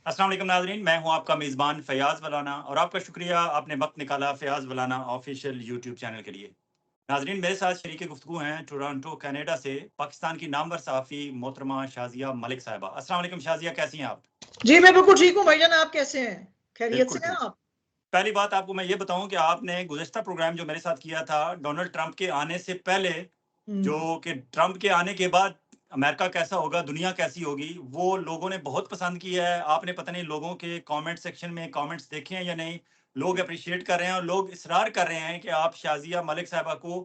अस्सलाम वालेकुम नाज़रीन, मैं हूं आपका मेज़बान फ़याज़ वलाना और आपका शुक्रिया आपने वक्त निकाला फ़याज़ वलाना ऑफिशियल यूट्यूब चैनल के लिए। नाज़रीन, मेरे साथ शरीके गुफ्तगू हैं टोरंटो कनाडा से पाकिस्तान की नामवर सहाफ़ी मोहतरमा शाज़िया मलिक साहिबा। अस्सलाम वालेकुम शाज़िया, कैसी हैं आप? जी, मैं बिल्कुल ठीक हूँ भाईजान, आप कैसे हैं? खैरियत बिल्कुल से हैं ठीक। आप? पहली बात आपको मैं ये बताऊं कि आपने गुज़िश्ता प्रोग्राम जो मेरे साथ किया था डोनाल्ड ट्रंप के आने से पहले, जो हुँ। कि ट्रंप के आने के बाद अमेरिका कैसा होगा, दुनिया कैसी होगी, वो लोगों ने बहुत पसंद किया है। आपने पता नहीं लोगों के कमेंट सेक्शन में कमेंट्स देखे हैं या नहीं। लोग अप्रिशिएट कर रहे हैं और लोग इसरार कर रहे हैं कि आप शाज़िया मलिक साहिबा को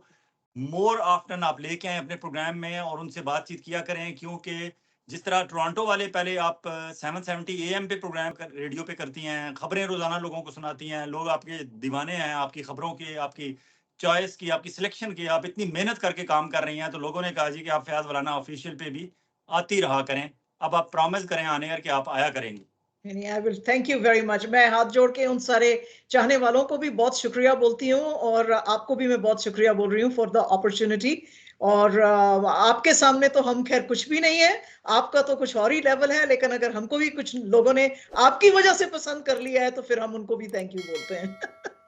मोर ऑफ्टन आप लेके आएँ अपने प्रोग्राम में और उनसे बातचीत किया करें, क्योंकि जिस तरह टोरंटो वाले पहले आप 770 एएम पे प्रोग्राम कर रेडियो पे करती हैं, खबरें रोज़ाना लोगों को सुनाती हैं, लोग आपके दीवाने हैं, आपकी खबरों के, आपकी चॉइस की, आपकी सिलेक्शन की, आप इतनी मेहनत करके काम कर रही हैं, तो लोगों ने कहा जी कि आप फयाज़ वलाना ऑफिशियल पे भी आती रहा करें। अब आप प्रॉमिस करें आने का कि आप आया करेंगी। नहीं, I will thank you very much. मैं हाथ जोड़ के उन सारे चाहने वालों को भी बहुत शुक्रिया बोलती हूँ और आपको भी मैं बहुत शुक्रिया बोल रही हूँ फॉर द अपॉर्च्युनिटी। और आपके सामने तो हम खैर कुछ भी नहीं है, आपका तो कुछ और ही लेवल है, लेकिन अगर हमको भी कुछ लोगों ने आपकी वजह से पसंद कर लिया है, तो फिर हम उनको भी थैंक यू बोलते हैं।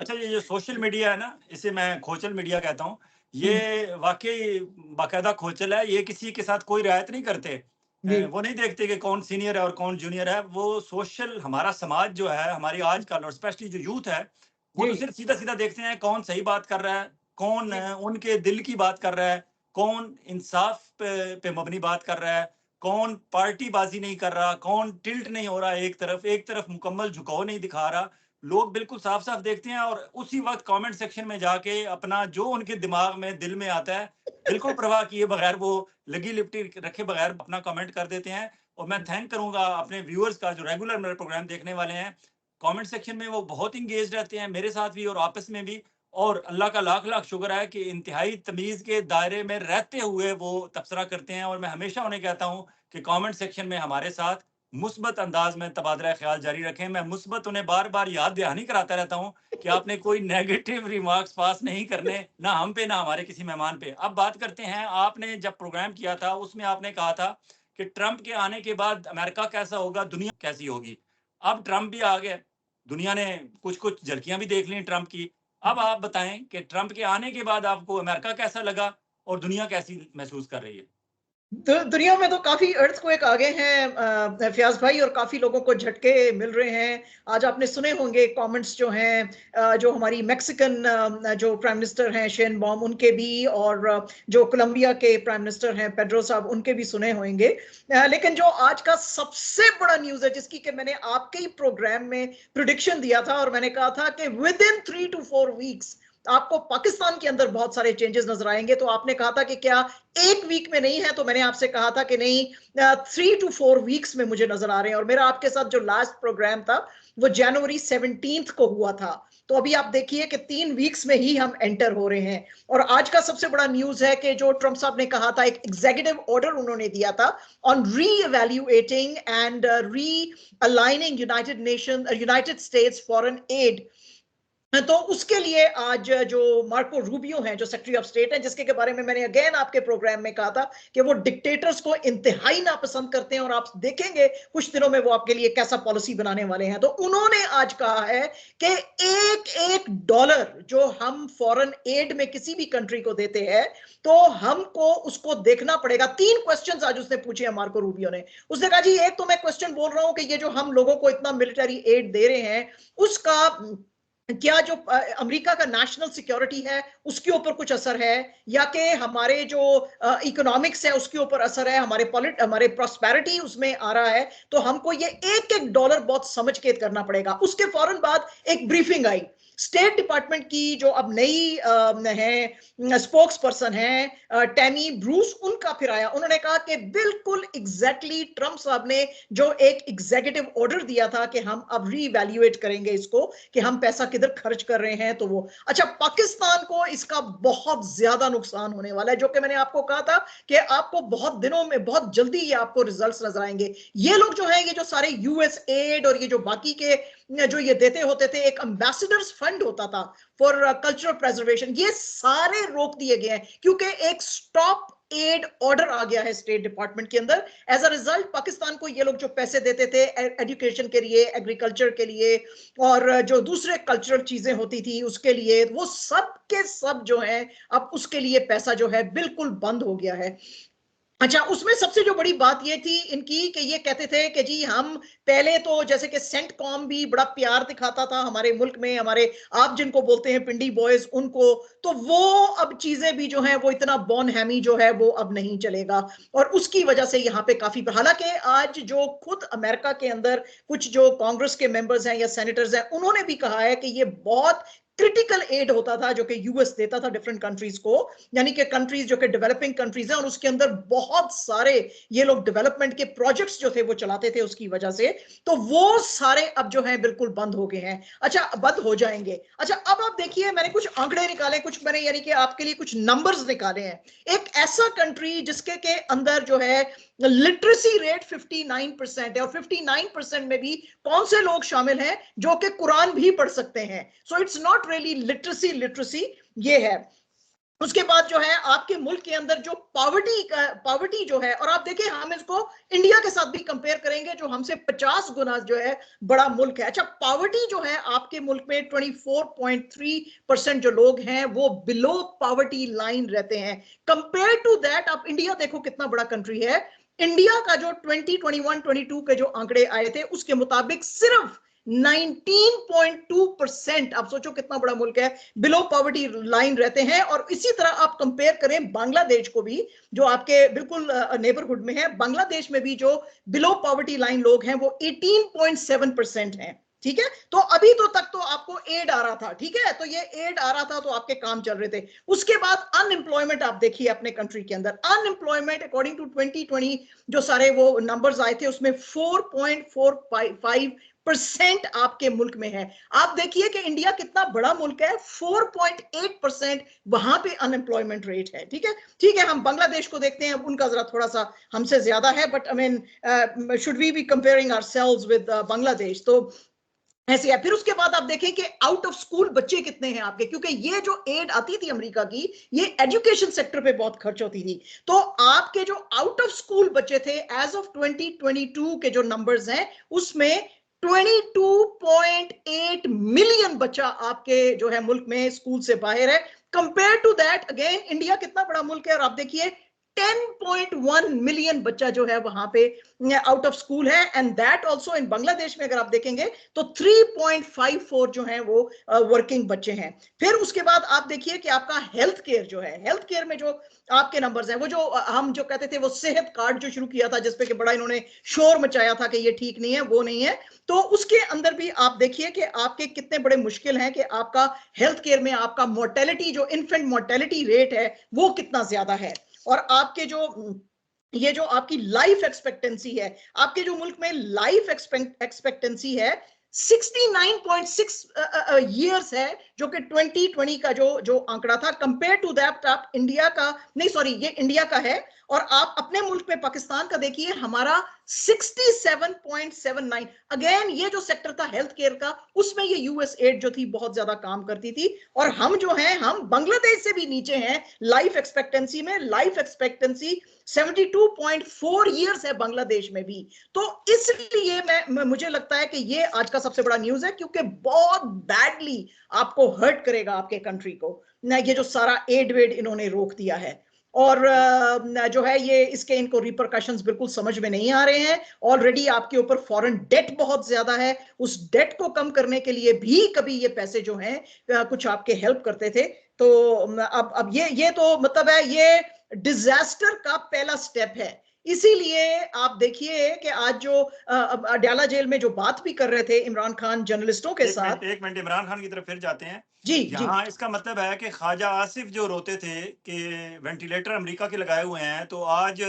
अच्छा, ये जो सोशल मीडिया है ना, इसे मैं खोचल मीडिया कहता हूँ। हुँ, ये वाक़ई बाकायदा खोचल है, ये किसी के साथ कोई रियायत नहीं करते। जी, वो नहीं देखते कि कौन सीनियर है और कौन जूनियर है। वो सोशल हमारा समाज जो है, हमारी आजकल और स्पेशली जो यूथ है, वो जी, तो सिर्फ़ सीधा-सीधा देखते हैं कौन सही बात कर रहा है, कौन जी, उनके दिल की बात कर रहा है, कौन इंसाफ़ पे मबनी बात कर रहा है, कौन पार्टीबाज़ी नहीं कर रहा, कौन टिल्ट नहीं हो रहा एक तरफ मुकम्मल झुकाव नहीं दिखा रहा। लोग बिल्कुल साफ-साफ देखते हैं और उसी वक़्त कमेंट सेक्शन में जाके अपना जो उनके दिमाग में, दिल में आता है, बिल्कुल परवाह किए बगैर वो लगी-लिपटी रखे बगैर अपना कमेंट कर देते हैं। और मैं थैंक करूँगा अपने व्यूअर्स का जो रेगुलर मेरा प्रोग्राम देखने वाले हैं। कमेंट सेक्शन में वो बहुत एंगेज रहते हैं, मेरे साथ भी और आपस में भी। और अल्लाह का लाख-लाख शुक्र है कि इंतहाई तमीज़ के दायरे में रहते हुए वो तबसरा करते हैं और मैं हमेशा उन्हें कहता हूँ कि कमेंट सेक्शन में हमारे साथ मुस्बत अंदाज में तबादला ख्याल जारी रखें। मैं मुस्बत उन्हें बार-बार याद दहानी कराता रहता हूँ कि आपने कोई नेगेटिव रिमार्क्स पास नहीं करने, ना हम पे, ना हमारे किसी मेहमान पे। अब बात करते हैं, आपने जब प्रोग्राम किया था, उसमें आपने कहा था कि ट्रंप के आने के बाद अमेरिका कैसा होगा, दुनिया कैसी होगी। अब ट्रंप भी आ गया, दुनिया ने कुछ-कुछ झलकियाँ भी देख ली ट्रंप की। अब आप बताएँ कि ट्रंप के आने के बाद आपको अमेरिका कैसा लगा और दुनिया कैसी महसूस कर रही है? दुनिया में तो काफ़ी अर्थक्वेक आ गए हैं फ़याज़ भाई, और काफ़ी लोगों को झटके मिल रहे हैं। आज आपने सुने होंगे कमेंट्स जो हैं, जो हमारी मेक्सिकन जो प्राइम मिनिस्टर हैं शेनबॉम, उनके भी, और जो कोलंबिया के प्राइम मिनिस्टर हैं पेड्रो साहब, उनके भी सुने होंगे। लेकिन जो आज का सबसे बड़ा न्यूज़ है, जिसकी कि मैंने आपके ही प्रोग्राम में प्रेडिक्शन दिया था, और मैंने कहा था कि विद इन 3 टू 4 वीक्स आपको पाकिस्तान के अंदर बहुत सारे चेंजेस नज़र आएँगे। तो आपने कहा था कि क्या 1 वीक में नहीं है, तो मैंने आपसे कहा था कि नहीं, 3 टू 4 वीक्स में मुझे नज़र आ रहे हैं। और मेरा आपके साथ जो लास्ट प्रोग्राम था, वो जनवरी 17th को हुआ था। तो अभी आप देखिए कि 3 वीक्स में ही हम एंटर हो रहे हैं। और आज का सबसे बड़ा न्यूज़ है कि जो ट्रंप साहब ने कहा था, एक एग्जीक्यूटिव ऑर्डर उन्होंने दिया था on re-evaluating and re-aligning United States foreign aid. तो उसके लिए आज जो मार्को रूबियो हैं, जो सेक्रेटरी ऑफ स्टेट हैं, जिसके के बारे में मैंने अगेन आपके प्रोग्राम में कहा था कि वो डिक्टेटर्स को इंतहाई नापसंद करते हैं, और आप देखेंगे कुछ दिनों में वो आपके लिए कैसा पॉलिसी बनाने वाले हैं। तो उन्होंने आज कहा है कि एक एक डॉलर जो हम फॉरेन एड में किसी भी कंट्री को देते हैं, तो हमको उसको देखना पड़ेगा। 3 क्वेश्चन आज उसने पूछे हैं मार्को रूबियो ने। उसने कहा जी, एक तो मैं क्वेश्चन बोल रहा हूं कि ये जो हम लोगों को इतना मिलिट्री एड दे रहे हैं, उसका क्या जो अमेरिका का नेशनल सिक्योरिटी है उसके ऊपर कुछ असर है, या कि हमारे जो इकोनॉमिक्स है उसके ऊपर असर है, हमारे प्रॉस्पेरिटी उसमें आ रहा है। तो हमको ये एक एक डॉलर बहुत समझ के करना पड़ेगा। उसके फौरन बाद एक ब्रीफिंग आई स्टेट डिपार्टमेंट की, जो अब नई है स्पोक्स पर्सन है टैमी ब्रूस, उनका फिर आया। उन्होंने कहा कि बिल्कुल एग्जैक्टली ट्रंप साहब ने जो एक एग्जीक्यूटिव ऑर्डर दिया था कि हम अब रीवैल्यूएट करेंगे इसको, कि हम पैसा किधर खर्च कर रहे हैं, तो वो अच्छा, पाकिस्तान को इसका बहुत ज्यादा नुकसान होने वाला है, जो कि मैंने आपको कहा था कि आपको बहुत दिनों में, बहुत जल्दी ये आपको रिजल्ट्स नजर आएंगे। ये लोग जो है, ये जो सारे यूएस एड और ये जो बाकी के जो ये देते होते थे, एक एम्बेसडर्स फंड होता था फॉर कल्चरल प्रेजर्वेशन, ये सारे रोक दिए गए हैं, क्योंकि एक स्टॉप एड ऑर्डर आ गया है स्टेट डिपार्टमेंट के अंदर। एज अ रिजल्ट पाकिस्तान को ये लोग जो पैसे देते थे एजुकेशन के लिए, एग्रीकल्चर के लिए और जो दूसरे कल्चरल चीजें होती थी उसके लिए, वो सब के सब जो है अब उसके लिए पैसा जो है बिल्कुल बंद हो गया है। अच्छा, उसमें सबसे जो बड़ी बात ये थी इनकी कि ये कहते थे कि जी हम पहले तो जैसे कि सेंट कॉम भी बड़ा प्यार दिखाता था हमारे मुल्क में, हमारे आप जिनको बोलते हैं पिंडी बॉयज उनको, तो वो अब चीजें भी जो है वो इतना बॉन हैमी जो है वो अब नहीं चलेगा। और उसकी वजह से यहाँ पे काफी, हालांकि आज जो खुद अमेरिका के अंदर कुछ जो कांग्रेस के मेंबर्स हैं या सेनेटर्स हैं उन्होंने भी कहा है कि ये बहुत क्रिटिकल एड होता था जो कि यूएस देता था डिफरेंट कंट्रीज को, यानी कि कंट्रीज जो कि डेवलपिंग कंट्रीज हैं, और उसके अंदर बहुत सारे ये लोग डेवलपमेंट के प्रोजेक्ट्स जो थे वो चलाते थे उसकी वजह से, तो वो सारे अब जो है बिल्कुल बंद हो गए हैं। अच्छा, बंद हो जाएंगे। अच्छा, अब आप देखिए मैंने कुछ आंकड़े निकाले, कुछ मैंने यानी कि आपके लिए कुछ नंबर्स निकाले हैं। एक ऐसा कंट्री जिसके के अंदर जो है लिटरेसी रेट 59% है, और 59% में भी कौन से लोग शामिल हैं जो कि कुरान भी पढ़ सकते हैं। So it's not really literacy ये है। उसके बाद जो है आपके मुल्क के अंदर जो पावर्टी जो है, और आप देखिए हम इसको इंडिया के साथ भी कंपेयर करेंगे जो हमसे 50 गुना जो है बड़ा मुल्क है। अच्छा, पावर्टी जो है आपके मुल्क में 24.3% जो लोग हैं वो बिलो पावर्टी लाइन रहते हैं। कंपेयर टू दैट आप इंडिया देखो कितना बड़ा कंट्री है। इंडिया का जो 2021-22 के जो आंकड़े आए थे उसके मुताबिक सिर्फ 19.2%, आप सोचो कितना बड़ा मुल्क है, बिलो पॉवर्टी लाइन रहते हैं। और इसी तरह आप कंपेयर करें बांग्लादेश को भी, जो आपके बिल्कुल नेबरहुड में है, बांग्लादेश में भी जो बिलो पॉवर्टी लाइन लोग हैं वो 18.7% हैं। ठीक है, तो अभी तो तक तो आपको एड आ रहा था, ठीक है, तो ये एड आ रहा था तो आपके काम चल रहे थे। उसके बाद अनएम्प्लॉयमेंट आप देखिए अपने कंट्री के अंदर, अनएम्प्लॉयमेंट अकॉर्डिंग टू 2020 जो सारे वो नंबर्स आए थे उसमें 4.45% आपके मुल्क में है। आप देखिए कि इंडिया कितना बड़ा मुल्क है, 4.8% वहां पे अनएम्प्लॉयमेंट रेट है। ठीक है, ठीक है, हम बांग्लादेश को देखते हैं, उनका जरा थोड़ा सा हमसे ज्यादा है, but I mean should we be comparing ourselves with Bangladesh, तो ऐसे है। फिर उसके बाद आप देखें कि आउट ऑफ स्कूल बच्चे कितने हैं आपके, क्योंकि ये जो एड आती थी अमेरिका की ये एजुकेशन सेक्टर पे बहुत खर्च होती थी, तो आपके जो आउट ऑफ स्कूल बच्चे थे एज ऑफ 2022 के जो नंबर्स हैं उसमें 22.8 मिलियन बच्चा आपके जो है मुल्क में स्कूल से बाहर है। Compare to that again India कितना बड़ा मुल्क है, और आप देखिए 10.1 मिलियन बच्चा जो है वहां पे आउट ऑफ स्कूल है। And that also in Bangladesh में अगर आप देखेंगे तो 3.54 जो है वो वर्किंग बच्चे हैं। फिर उसके बाद आप देखिए कि आपका हेल्थ केयर जो है, हेल्थ केयर में जो आपके नंबर्स हैं, वो जो हम जो कहते थे वो सेहत कार्ड जो शुरू किया था जिसपे कि बड़ा इन्होंने शोर मचाया था कि ये ठीक नहीं है, वो नहीं है, तो उसके अंदर भी आप देखिए कि आपके कितने बड़े मुश्किल हैं कि आपका हेल्थ केयर में आपका मोर्टेलिटी जो इन्फेंट मोर्टेलिटी रेट है वो कितना ज्यादा है। और आपके जो ये जो आपकी लाइफ एक्सपेक्टेंसी है, आपके जो मुल्क में लाइफ एक्सपेक्टेंसी है 69.6 years है, जो कि 2020 का जो आंकड़ा था। कंपेयर टू दैट आप इंडिया का, नहीं सॉरी ये इंडिया का है, और आप अपने मुल्क में पाकिस्तान का देखिए हमारा 67.79। अगेन ये जो सेक्टर था हेल्थ केयर का उसमें ये यूएस एड जो थी बहुत ज्यादा काम करती थी, और हम जो हैं हम बांग्लादेश से भी नीचे हैं लाइफ एक्सपेक्टेंसी में। लाइफ एक्सपेक्टेंसी 72.4 years है बांग्लादेश में भी। तो इसलिए मुझे लगता है कि ये आज का सबसे बड़ा न्यूज है, क्योंकि बहुत बैडली आपको हर्ट करेगा आपके कंट्री को ना ये जो सारा एड वेड इन्होंने रोक दिया है। और जो है ये इसके इनको रिपरकशंस बिल्कुल समझ में नहीं आ रहे हैं। ऑलरेडी आपके ऊपर फॉरेन डेट बहुत ज्यादा है, उस डेट को कम करने के लिए भी कभी ये पैसे जो हैं कुछ आपके हेल्प करते थे। तो अब ये तो मतलब है ये डिजास्टर का पहला स्टेप है। इसीलिए आप देखिए कि आज जो अडयाला जेल में जो बात भी कर रहे थे इमरान खान जर्नलिस्टों के साथ, एक मिनट इमरान खान की तरफ फिर जाते हैं जी यहाँ। इसका मतलब है कि ख्वाजा आसिफ जो रोते थे कि वेंटिलेटर अमेरिका के लगाए हुए हैं, तो आज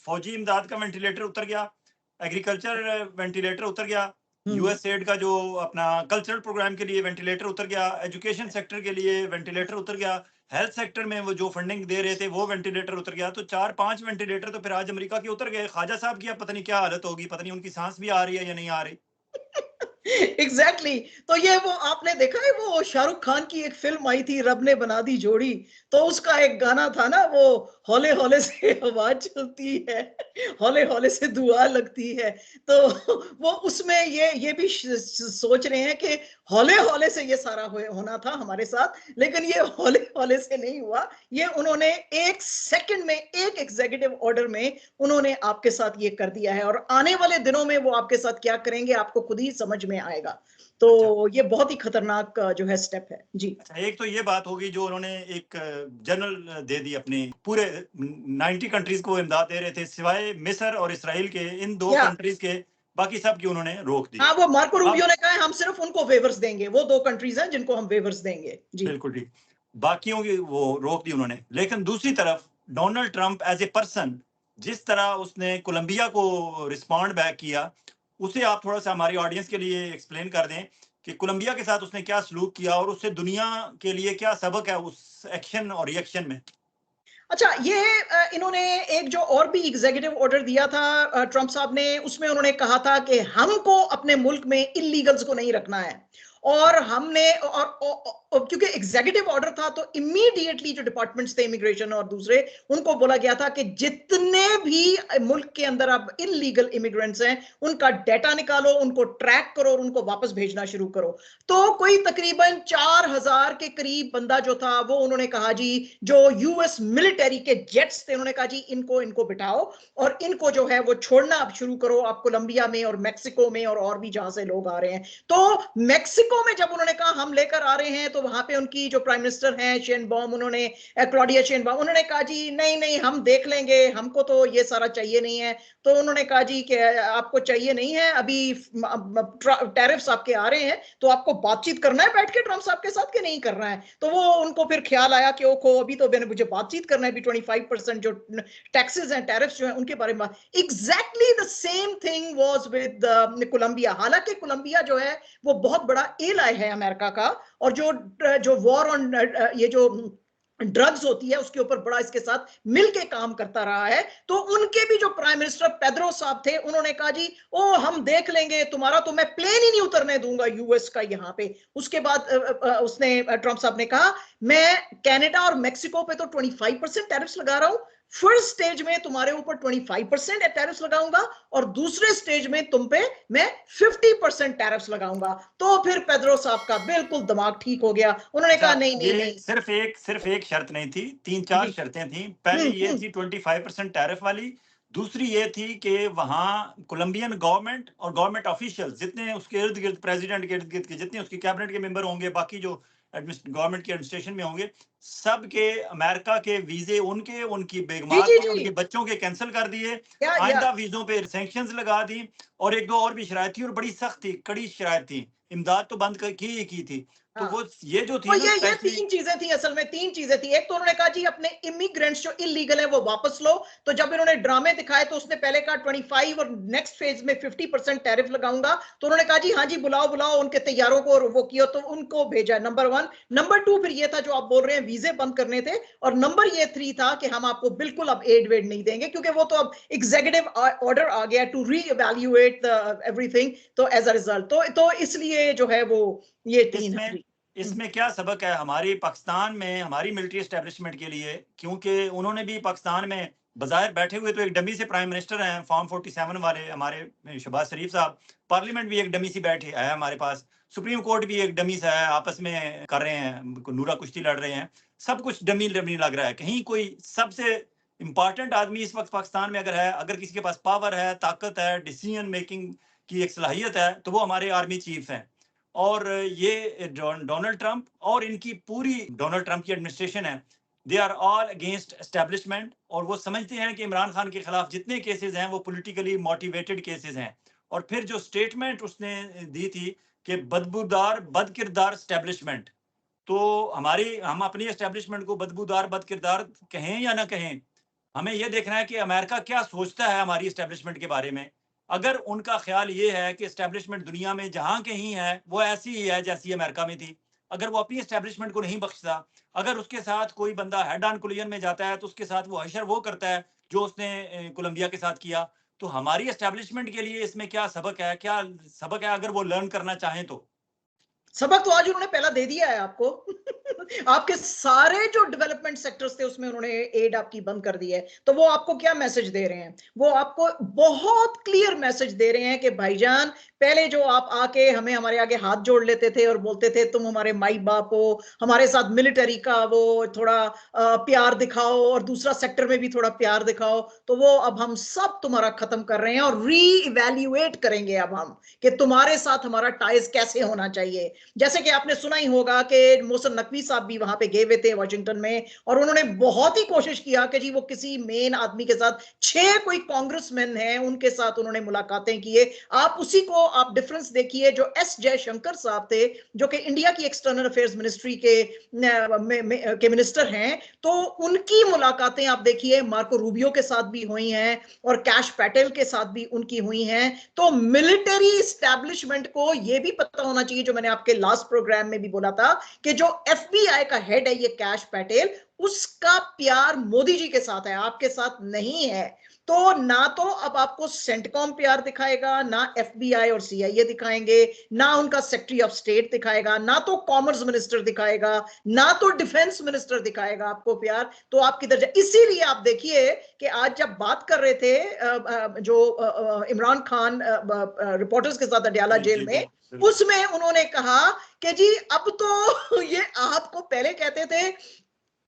फौजी इमदाद का वेंटिलेटर उतर गया, एग्रीकल्चर वेंटिलेटर उतर गया, यूएस एड का जो अपना कल्चरल प्रोग्राम के लिए वेंटिलेटर उतर गया, एजुकेशन सेक्टर के लिए वेंटिलेटर उतर गया, हेल्थ सेक्टर में वो जो फंडिंग दे रहे थे वो वेंटिलेटर उतर गया। तो 4-5 वेंटिलेटर तो फिर आज अमेरिका के उतर गए। ख्वाजा साहब की अब पता नहीं क्या हालत होगी, पता नहीं उनकी सांस भी आ रही है या नहीं आ रही। एग्जैक्टली तो ये वो आपने देखा है वो शाहरुख खान की एक फिल्म आई थी रब ने बना दी जोड़ी, तो उसका एक गाना था ना वो, हौले हौले से आवाज चलती है, हौले हौले से दुआ लगती है। तो वो उसमें ये भी सोच रहे हैं कि हौले हौले से ये सारा होना था हमारे साथ, लेकिन ये हौले हौले से नहीं हुआ। ये उन्होंने एक सेकंड में, एक एग्जीक्यूटिव ऑर्डर में उन्होंने आपके साथ ये कर दिया है, और आने वाले दिनों में वो आपके साथ क्या करेंगे आपको खुद ही समझ में आएगा। तो अच्छा ये बहुत ही खतरनाक जो है स्टेप है जी। अच्छा, एक तो ये बात होगी जो उन्होंने एक जनरल दे दी अपनी पूरे 90 कंट्रीज को इमदाद दे रहे थे सिवाय मिस्र और इसराइल के, इन दो या कंट्रीज के बाकी सब की उन्होंने रोक दी। हाँ, वो मार्को अब रूबियो ने कहा है हम सिर्फ उनको वेवर्स देंगे, वो 2 कंट्रीज हैं जिनको हम वेवर्स देंगे जी। बिल्कुल ठीक, बाकियों की वो रोक दी उन्होंने। लेकिन दूसरी तरफ Donald Trump as a person जिस तरह उसने कोलंबिया को रिस्पॉन्ड बैक किया, उसे आप थोड़ा सा हमारी ऑडियंस के लिए एक्सप्लेन कर दें कि कोलंबिया के साथ उसने क्या सलूक किया और उससे दुनिया के लिए क्या सबक है उस एक्शन और रिएक्शन में। अच्छा, ये इन्होंने एक जो और भी एग्जीक्यूटिव ऑर्डर दिया था ट्रंप साहब ने, उसमें उन्होंने कहा था कि हमको अपने मुल्क में इलीगल्स को नहीं रखना है, और हमने और क्योंकि एग्जीक्यूटिव ऑर्डर था तो इमीडिएटली जो डिपार्टमेंट्स थे इमिग्रेशन और दूसरे, उनको बोला गया था कि जितने भी मुल्क के अंदर अब इलीगल इमिग्रेंट्स हैं उनका डाटा निकालो, उनको ट्रैक करो और उनको वापस भेजना शुरू करो। तो कोई तकरीबन 4000 के करीब बंदा जो था वो उन्होंने कहा जी, जो यूएस मिलिट्री के जेट्स थे, उन्होंने कहा जी इनको इनको बिठाओ और इनको जो है वो छोड़ना अब शुरू करो आप कोलंबिया में और मेक्सिको में और भी जहां से लोग आ रहे हैं। तो मेक्सिको में जब उन्होंने कहा हम लेकर आ रहे हैं, तो वहां पे उनकी जो प्राइम मिनिस्टर हैं शेनबॉम, उन्होंने क्लॉडिया शेनबॉम, उन्होंने कहा जी नहीं नहीं हम देख लेंगे, हमको तो ये सारा चाहिए नहीं है। तो उन्होंने कहा जी कि आपको चाहिए नहीं है, अभी टैरिफ्स आपके आ रहे हैं, तो आपको बातचीत करना है बैठ के ट्रंप साहब के साथ कि नहीं करना है। तो वो उनको फिर ख्याल आया कि ओको अभी तो मैंने मुझे बातचीत करना है, अभी 25% जो टैक्सेस हैं टैरिफ्स जो है उनके बारे में। Exactly the same thing was with Colombia. हालांकि कोलंबिया जो है वो बहुत बड़ा एलाई है अमेरिका का, और जो जो वॉर ऑन ये जो ड्रग्स होती है उसके ऊपर बड़ा इसके साथ मिलके काम करता रहा है। तो उनके भी जो प्राइम मिनिस्टर पेड्रो साहब थे, उन्होंने कहा जी ओ हम देख लेंगे, तुम्हारा तो मैं प्लेन ही नहीं उतरने दूंगा यूएस का यहां पे। उसके बाद उसने ट्रंप साहब ने कहा मैं कनाडा और मेक्सिको पे तो 25% टैरिफ्स लगा रहा हूं, फर्स्ट स्टेज में तुम्हारे ऊपर 25% टैरिफ्स लगाऊंगा और दूसरे स्टेज में तुम पे मैं 50% टैरिफ्स लगाऊंगा। तो फिर पेड्रो साहब का बिल्कुल दिमाग ठीक हो गया, उन्होंने अच्छा, कहा नहीं नहीं ये नहीं सिर्फ एक शर्त नहीं थी, 3-4 जी। शर्तें थी। पहली ये हम्म। थी 25% टैरिफ वाली। दूसरी ये थी कि वहां कोलंबियन गवर्नमेंट और गवर्नमेंट ऑफिशियल्स जितने उसके इर्द गिर्द, प्रेसिडेंट के इर्द गिर्द के जितने उसके कैबिनेट के मेंबर होंगे, बाकी जो गवर्नमेंट के एडमिनिस्ट्रेशन में होंगे, सब के अमेरिका के वीजे उनके, उनकी जी बेगमात जी के, जी। उनके बच्चों के कैंसिल कर दिए। या आइंदा वीजों पे सैंक्शंस लगा दी, और एक दो और भी शरायत थी और बड़ी सख्त थी, कड़ी शरायत थी। इमदाद तो बंद की ही की थी। तो हाँ, वो ये जो तो थी ना ये स्पेशली। 3 चीजें थी, असल में 3 चीजें थी। एक तो उन्होंने कहा जी अपने इमिग्रेंट्स जो इलीगल है वो वापस लो। तो जब इन्होंने ड्रामे दिखाए तो उसने पहले कहा 25 और नेक्स्ट फेज में 50% टैरिफ लगाऊंगा। तो उन्होंने कहा जी हाँ जी बुलाओ बुलाओ उनके तैयारों को, और वो किया तो उनको भेजा। नंबर 1। नंबर 2 फिर ये था जो आप बोल रहे हैं वीजे बंद करने थे। और नंबर ये 3 था कि हम आपको बिल्कुल अब एड वेड नहीं देंगे, क्योंकि वो तो अब एग्जीक्यूटिव ऑर्डर आ गया टू री इवेल्युएट एवरीथिंग। तो एज अ रिजल्ट तो इसलिए जो है वो ये 3 इसमें जी। इसमें क्या सबक है हमारी पाकिस्तान में, हमारी मिलिट्री एस्टेब्लिशमेंट के लिए, क्योंकि उन्होंने भी पाकिस्तान में बाज़ाहिर बैठे हुए तो एक डमी से प्राइम मिनिस्टर हैं, फॉर्म 47 वाले हमारे शहबाज शरीफ साहब। पार्लियामेंट भी एक डमी सी बैठी है हमारे पास, सुप्रीम कोर्ट भी एक डमी सा है, आपस में कर रहे हैं, नूरा कुश्ती लड़ रहे हैं। सब कुछ डमी डमी लग रहा है। कहीं कोई सबसे इंपॉर्टेंट आदमी इस वक्त पाकिस्तान में अगर है, अगर किसी के पास पावर है, ताकत है, डिसीजन मेकिंग की एक सलाहियत है, तो वो हमारे आर्मी चीफ हैं। और ये डोनाल्ड ट्रंप और इनकी पूरी डोनाल्ड ट्रंप की एडमिनिस्ट्रेशन है, they are all against establishment. और वो समझते हैं कि इमरान खान के खिलाफ जितने केसेस हैं वो पॉलिटिकली मोटिवेटेड केसेस हैं। और फिर जो स्टेटमेंट उसने दी थी कि बदबूदार बदकिरदार एस्टेब्लिशमेंट, तो हम अपनी एस्टेब्लिशमेंट को बदबूदार बदकिरदार कहें या ना कहें, हमें यह देखना है कि अमेरिका क्या सोचता है हमारी एस्टेब्लिशमेंट के बारे में। अगर उनका ख्याल ये है कि एस्टेब्लिशमेंट दुनिया में जहां कहीं है वो ऐसी ही है जैसी अमेरिका में थी, अगर वो अपनी एस्टेब्लिशमेंट को नहीं बख्शता, अगर उसके साथ कोई बंदा हेड ऑन कोलिजन में जाता है तो उसके साथ वो हशर वो करता है जो उसने कोलंबिया के साथ किया, तो हमारी एस्टेब्लिशमेंट के लिए इसमें क्या सबक है, अगर वो लर्न करना चाहें तो? सबक तो आज उन्होंने पहला दे दिया है आपको। आपके सारे जो डेवलपमेंट सेक्टर्स थे उसमें उन्होंने एड आपकी बंद कर दी है। तो वो आपको क्या मैसेज दे रहे हैं? वो आपको बहुत क्लियर मैसेज दे रहे हैं कि भाईजान, पहले जो आप आके हमें हमारे आगे हाथ जोड़ लेते थे और बोलते थे तुम हमारे माई बाप हो, हमारे साथ मिलिट्री का वो थोड़ा प्यार दिखाओ और दूसरा सेक्टर में भी थोड़ा प्यार दिखाओ, तो वो अब हम सब तुम्हारा खत्म कर रहे हैं और री इवेल्युएट करेंगे अब हम कि तुम्हारे साथ हमारा टाइज कैसे होना चाहिए। जैसे कि आपने सुना ही होगा कि मोहसिन नकवी साहब भी वहां पे गए हुए थे वाशिंगटन में, और उन्होंने बहुत ही कोशिश किया कि जी वो किसी मेन आदमी के साथ, 6 कोई कांग्रेसमैन हैं उनके साथ उन्होंने मुलाकातें किए। आप उसी को आप डिफरेंस देखिए, जो एस जयशंकर साहब थे जो कि इंडिया की एक्सटर्नल अफेयर्स मिनिस्ट्री के मिनिस्टर हैं, तो उनकी मुलाकातें आप देखिए मार्को रूबियो के साथ भी हुई हैं और कैश पटेल के साथ भी उनकी हुई हैं। तो मिलिट्री एस्टैब्लिशमेंट को यह भी पता होना चाहिए, जो मैंने आपके लास्ट प्रोग्राम में भी बोला था, कि जो एफबीआई का हेड है ये कैश पटेल, उसका प्यार मोदी जी के साथ है, आपके साथ नहीं है। तो ना तो अब आपको सेंटकॉम प्यार दिखाएगा, ना एफबीआई और सीआईए दिखाएंगे, ना उनका सेक्रेटरी ऑफ स्टेट दिखाएगा, ना तो कॉमर्स मिनिस्टर दिखाएगा, ना तो डिफेंस मिनिस्टर दिखाएगा आपको प्यार। तो आप किधर जाए? इसीलिए आप देखिए कि आज जब बात कर रहे थे जो इमरान खान रिपोर्टर्स के साथ अडयाला जेल में, उसमें उन्होंने कहा कि जी अब तो ये आपको पहले कहते थे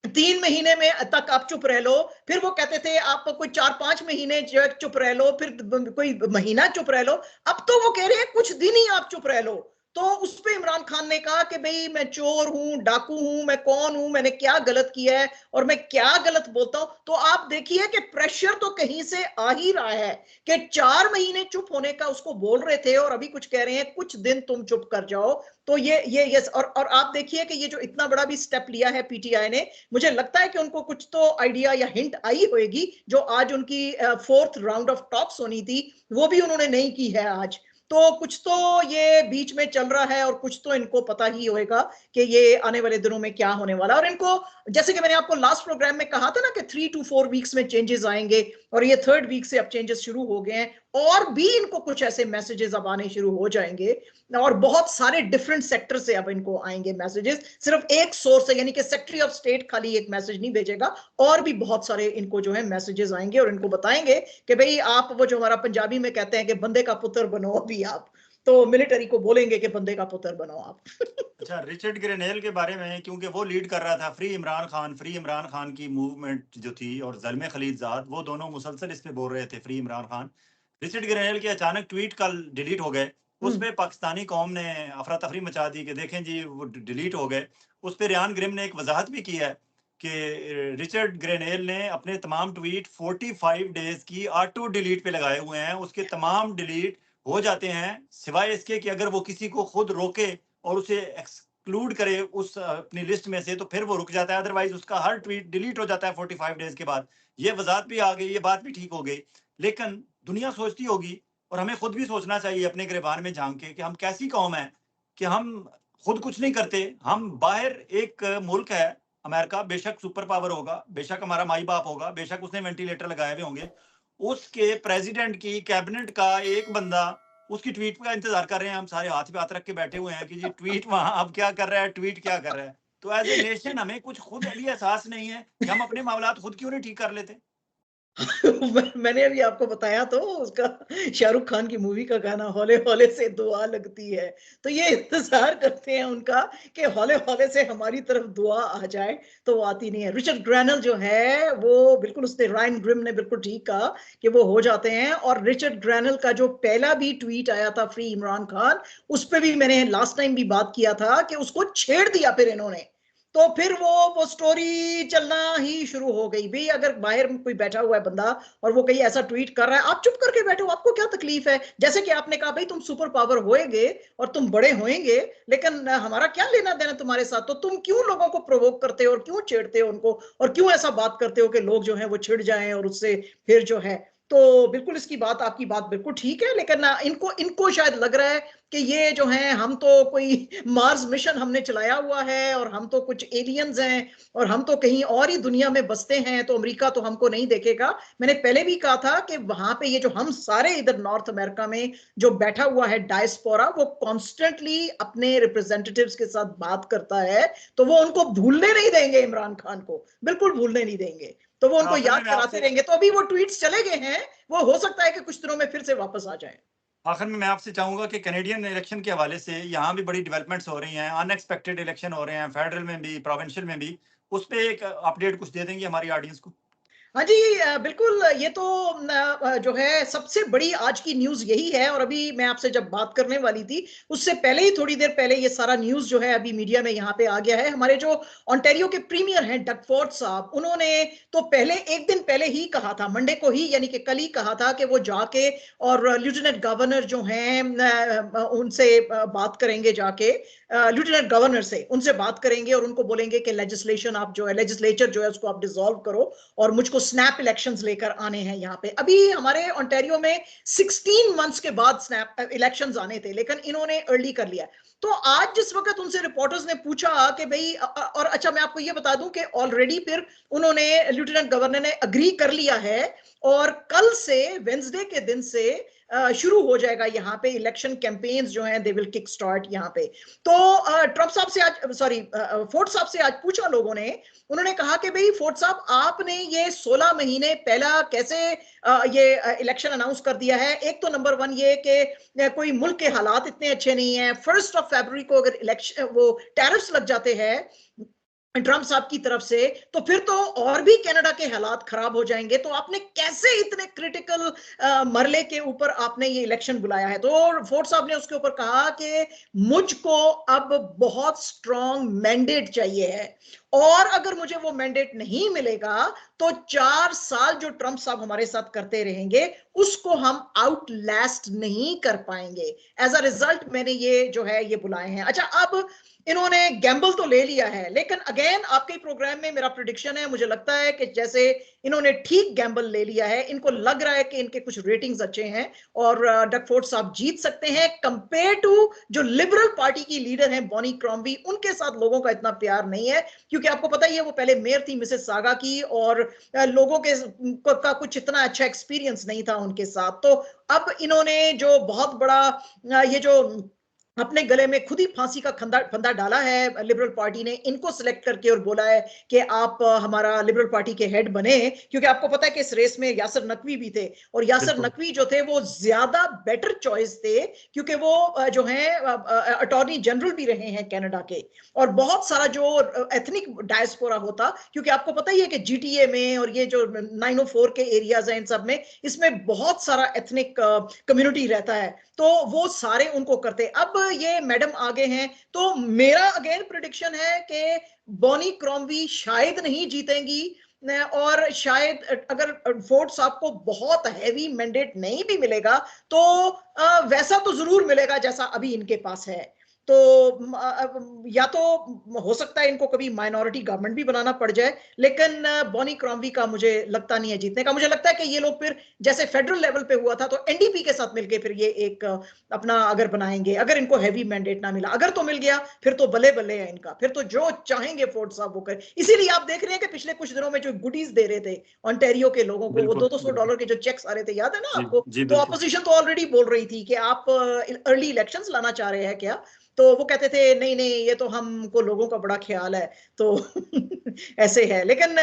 3 महीने में तक आप चुप रह लो, फिर वो कहते थे आप कोई 4-5 महीने जो चुप रह लो, फिर कोई महीना चुप रह लो, अब तो वो कह रहे हैं कुछ दिन ही आप चुप रह लो। तो उस पे इमरान खान ने कहा कि भाई मैं चोर हूं, डाकू हूं, मैं कौन हूं, मैंने क्या गलत किया है और मैं क्या गलत बोलता हूं। तो आप देखिए कि प्रेशर तो कहीं से आ ही रहा है कि 4 महीने चुप होने का उसको बोल रहे थे और अभी कुछ कह रहे हैं कुछ दिन तुम चुप कर जाओ। तो ये यस, और आप देखिए कि ये जो इतना बड़ा भी स्टेप लिया है पीटीआई ने, मुझे लगता है कि उनको कुछ तो आइडिया या हिंट आई होगी, जो आज उनकी 4th राउंड ऑफ टॉक्स होनी थी वो भी उन्होंने नहीं की है आज। तो कुछ तो ये बीच में चल रहा है और कुछ तो इनको पता ही होगा कि ये आने वाले दिनों में क्या होने वाला है। और इनको, जैसे कि मैंने आपको लास्ट प्रोग्राम में कहा था ना कि 3 to 4 वीक्स में चेंजेस आएंगे, और ये 3rd वीक से अब चेंजेस शुरू हो गए हैं, और भी इनको कुछ ऐसे मैसेजेस अब आने शुरू हो जाएंगे, और बहुत सारे डिफरेंट सेक्टर से अब इनको आएंगे मैसेजेस। सिर्फ एक सोर्स है, यानी कि सेक्रेटरी ऑफ स्टेट खाली एक मैसेज नहीं भेजेगा, और भी बहुत सारे इनको जो है मैसेजेस आएंगे और इनको बताएंगे कि भाई आप वो जो हमारा पंजाबी में कहते हैं कि बंदे का पुत्र बनो अभी आप, तो मिलिट्री को बोलेंगे कि बंदे का पुत्र बनो आप। अच्छा, रिचर्ड ग्रेनेल के बारे में, क्योंकि वो लीड कर रहा था फ्री इमरान खान की मूवमेंट जो थी, और ज़ल्मे खलीलज़ाद, वो दोनों मुसलसल इस पे बोल रहे थे free Imran Khan. Richard Grenell के अचानक ट्वीट कल डिलीट हो गए, उस पे पाकिस्तानी कौम ने अफरा तफरी मचा दी कि देखें जी वो डिलीट हो गए। उस पे रियान ग्रिम ने एक वजाहत भी की है कि रिचर्ड ग्रेनेल ने अपने तमाम ट्वीट 45 डेज की ऑटो डिलीट पे लगाए हुए हैं, उसके तमाम डिलीट हो जाते हैं, सिवाय इसके कि अगर वो किसी को खुद रोके और उसे एक्सक्लूड करे उस अपनी लिस्ट में से, तो फिर वो रुक जाता है, अदरवाइज उसका हर ट्वीट डिलीट हो जाता है 45 डेज के बाद। ये वजाहत भी आ गई, ये बात भी ठीक हो गई। लेकिन दुनिया सोचती होगी, और हमें खुद भी सोचना चाहिए अपने गिरबान में झांक के, कि हम कैसी कौम है कि हम खुद कुछ नहीं करते। हम बाहर एक मुल्क है अमेरिका, बेशक सुपर पावर होगा, बेशक हमारा माई बाप होगा, बेशक उसने वेंटिलेटर लगाए हुए होंगे, उसके प्रेसिडेंट की कैबिनेट का एक बंदा उसकी ट्वीट का इंतजार कर रहे हैं, हम सारे हाथ पे हाथ रख के बैठे हुए हैं कि जी ट्वीट वहां अब क्या कर रहा है, ट्वीट क्या कर रहा है। तो एज ए नेशन हमें कुछ खुद अभी एहसास नहीं है कि हम अपने मामलात खुद क्यों नहीं ठीक कर लेते। मैंने अभी आपको बताया तो उसका शाहरुख खान की मूवी का गाना, हौले हौले से दुआ लगती है। तो ये इंतजार करते हैं उनका कि हौले हौले से हमारी तरफ दुआ आ जाए, तो वो आती नहीं है। रिचर्ड ग्रैनल जो है वो बिल्कुल, उसने रायन ग्रिम ने बिल्कुल ठीक कहा कि वो हो जाते हैं। और रिचर्ड ग्रैनल का जो पहला भी ट्वीट आया था फ्री इमरान खान, उस पर भी मैंने लास्ट टाइम भी बात किया था कि उसको छेड़ दिया फिर इन्होंने। तो फिर वो स्टोरी चलना ही शुरू हो गई। भाई अगर बाहर कोई बैठा हुआ है बंदा और वो कहीं ऐसा ट्वीट कर रहा है, आप चुप करके बैठो, आपको क्या तकलीफ है? जैसे कि आपने कहा भाई तुम सुपर पावर होएंगे और तुम बड़े होएंगे, लेकिन हमारा क्या लेना देना तुम्हारे साथ? तो तुम क्यों लोगों को प्रोवोक करते हो और क्यों छेड़ते हो उनको, और क्यों ऐसा बात करते हो कि लोग जो है वो छिड़ जाएं और उससे फिर जो है। तो बिल्कुल इसकी बात, आपकी बात बिल्कुल ठीक है, लेकिन इनको इनको शायद लग रहा है कि ये जो हैं, हम तो कोई मार्स मिशन हमने चलाया हुआ है और हम तो कुछ एलियंस हैं और हम तो कहीं और ही दुनिया में बसते हैं, तो अमेरिका तो हमको नहीं देखेगा। मैंने पहले भी कहा था कि वहां पे ये जो हम सारे इधर नॉर्थ अमेरिका में जो बैठा हुआ है डायस्पोरा, वो कॉन्स्टेंटली अपने रिप्रेजेंटेटिव्स के साथ बात करता है, तो वो उनको भूलने नहीं देंगे, इमरान खान को बिल्कुल भूलने नहीं देंगे, तो वो उनको आखिर में याद मैं कराते आपसे रहेंगे। तो अभी वो ट्वीट्स चले गए हैं, वो हो सकता है कि कुछ दिनों में फिर से वापस आ जाए। आखिर में मैं आपसे चाहूंगा कि कैनेडियन इलेक्शन के हवाले से यहाँ भी बड़ी डेवलपमेंट्स हो रही हैं, अनएक्सपेक्टेड इलेक्शन हो रहे हैं, फेडरल में भी, प्रोविंशियल में भी। उस पे एक अपडेट कुछ दे देंगे हमारी ऑडियंस को? हाँ जी, बिल्कुल, ये तो जो है सबसे बड़ी आज की न्यूज़ यही है, और अभी मैं आपसे जब बात करने वाली थी, उससे पहले ही थोड़ी देर पहले ये सारा न्यूज़ जो है अभी मीडिया में यहाँ पे आ गया है। हमारे जो ओंटारियो के प्रीमियर हैं डग फॉर्ड साहब, उन्होंने तो पहले एक दिन पहले ही कहा था, मंडे को ही, यानी कि कल ही कहा था कि वो जाके और लेफ्टिनेंट गवर्नर जो हैं उनसे बात करेंगे, जाके लेफ्टिनेंट गवर्नर से उनसे बात करेंगे और उनको बोलेंगे कि लेजिस्लेशन आप जो है, लेजिस्लेचर जो है उसको आप डिसॉल्व करो और मुझको स्नैप इलेक्शंस लेकर आने हैं यहाँ पे। अभी हमारे ओंटारियो में 16 मंथ्स के बाद स्नैप इलेक्शंस आने थे, लेकिन इन्होंने अर्ली कर लिया। तो आज जिस वक्त उनसे रिपोर्टर्स ने पूछा कि भाई और अच्छा, मैं आपको ये बता दूं कि ऑलरेडी फिर उन्होंने, लेफ्टिनेंट गवर्नर ने अग्री कर लिया है और कल से, वेंसडे के दिन से शुरू हो जाएगा यहाँ पे इलेक्शन कैंपेन्स जो हैं, दे विल किक स्टार्ट यहाँ पे। तो ट्रंप साहब से आज, सॉरी, फोर्ड साहब से आज पूछा लोगों ने, उन्होंने कहा कि भाई फोर्ड साहब, आपने ये 16 महीने पहला कैसे ये इलेक्शन अनाउंस कर दिया है? एक तो नंबर वन ये कि कोई मुल्क के हालात इतने अच्छे नहीं है, 1 फरवरी को अगर इलेक्शन वो टैरिफ्स लग जाते हैं ट्रंप साहब की तरफ से, तो फिर तो और भी कनाडा के हालात खराब हो जाएंगे। तो आपने कैसे इतने क्रिटिकल मरले के ऊपर आपने ये इलेक्शन बुलाया है? तो फोर्ड साहब ने उसके ऊपर कहा कि मुझको अब बहुत स्ट्रांग मैंडेट चाहिए है, और अगर मुझे वो मैंडेट नहीं मिलेगा तो 4 साल जो ट्रंप साहब हमारे साथ करते रहेंगे उसको हम आउटलास्ट नहीं कर पाएंगे। एज अ रिजल्ट मैंने ये जो है ये बुलाए हैं। अच्छा, अब इन्होंने गैम्बल तो ले लिया है, लेकिन अगेन आपके प्रोग्राम में मेरा प्रेडिक्शन है, मुझे लगता है कि जैसे इन्होंने ठीक गैम्बल ले लिया है, इनको लग रहा है कि इनके कुछ रेटिंग्स अच्छे हैं और डग फोर्ड साहब जीत सकते हैं कंपेयर टू जो लिबरल पार्टी की लीडर हैं बॉनी क्रॉम्बी। उनके साथ लोगों का इतना प्यार नहीं है, क्योंकि आपको पता ही है वो पहले मेयर थी मिसेस सागा की, और लोगों के का कुछ इतना अच्छा एक्सपीरियंस नहीं था उनके साथ। तो अब इन्होंने जो बहुत बड़ा ये जो अपने गले में खुद ही फांसी का फंदा डाला है लिबरल पार्टी ने, इनको सिलेक्ट करके और बोला है कि आप हमारा लिबरल पार्टी के हेड बने, क्योंकि आपको पता है कि इस रेस में यासिर नकवी भी थे, और यासिर बिल्कुल। नकवी जो थे वो ज्यादा बेटर चॉइस थे, क्योंकि वो जो है अटॉर्नी जनरल भी रहे हैं कनाडा के, और बहुत सारा जो एथनिक डायस्पोरा होता, क्योंकि आपको पता ही है कि जीटीए में और ये जो 904 के एरियाज हैं इन सब में, इसमें बहुत सारा एथनिक कम्युनिटी रहता है, तो वो सारे उनको करते। अब ये मैडम आगे हैं, तो मेरा अगेन प्रेडिक्शन है कि बॉनी क्रॉम्बी शायद नहीं जीतेंगी, और शायद अगर फोर्ड साहब को बहुत हैवी मैंडेट नहीं भी मिलेगा तो वैसा तो जरूर मिलेगा जैसा अभी इनके पास है। तो या तो हो सकता है इनको कभी माइनॉरिटी गवर्नमेंट भी बनाना पड़ जाए, लेकिन बॉनी क्रॉम्बी का मुझे लगता नहीं है जीतने का। मुझे लगता है कि ये लोग फिर जैसे फेडरल लेवल पे हुआ था, तो एनडीपी के साथ मिलके फिर ये एक अपना अगर बनाएंगे, अगर इनको हैवी मैंडेट ना मिला, अगर तो मिल गया फिर तो बल्ले बल्ले है इनका, फिर तो जो चाहेंगे फोर्ड साहब वो करें। इसीलिए आप देख रहे हैं कि पिछले कुछ दिनों में जो गुडीज दे रहे थे ऑन्टेरियो के लोगों को, वो बिल्कुल, 200 बिल्कुल। डॉलर के जो चेक्स आ रहे थे, याद है ना जी, आपको? जी, तो बिल्कुल। अपोजिशन तो ऑलरेडी बोल रही थी कि आप अर्ली इलेक्शंस लाना चाह रहे हैं क्या? तो वो कहते थे नहीं नहीं, ये तो हमको लोगों का बड़ा ख्याल है। तो ऐसे है, लेकिन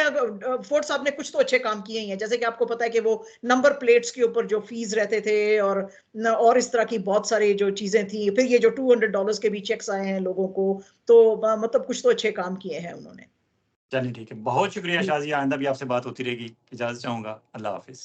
फोर्ड साहब ने कुछ तो अच्छे काम किए हैं, जैसे कि आपको पता है कि वो नंबर प्लेट्स के ऊपर जो फीस रहते थे और इस तरह की बहुत सारी जो चीजें थी, फिर ये जो $200 के भी चेक्स आए हैं लोगों को, तो मतलब कुछ तो अच्छे काम किए हैं उन्होंने। चलिए ठीक है। बहुत शुक्रिया जी। शाज़िया, आइंदा भी आपसे बात होती रहेगी। इजाज़त चाहूँगा। अल्लाह हाफ़िज़।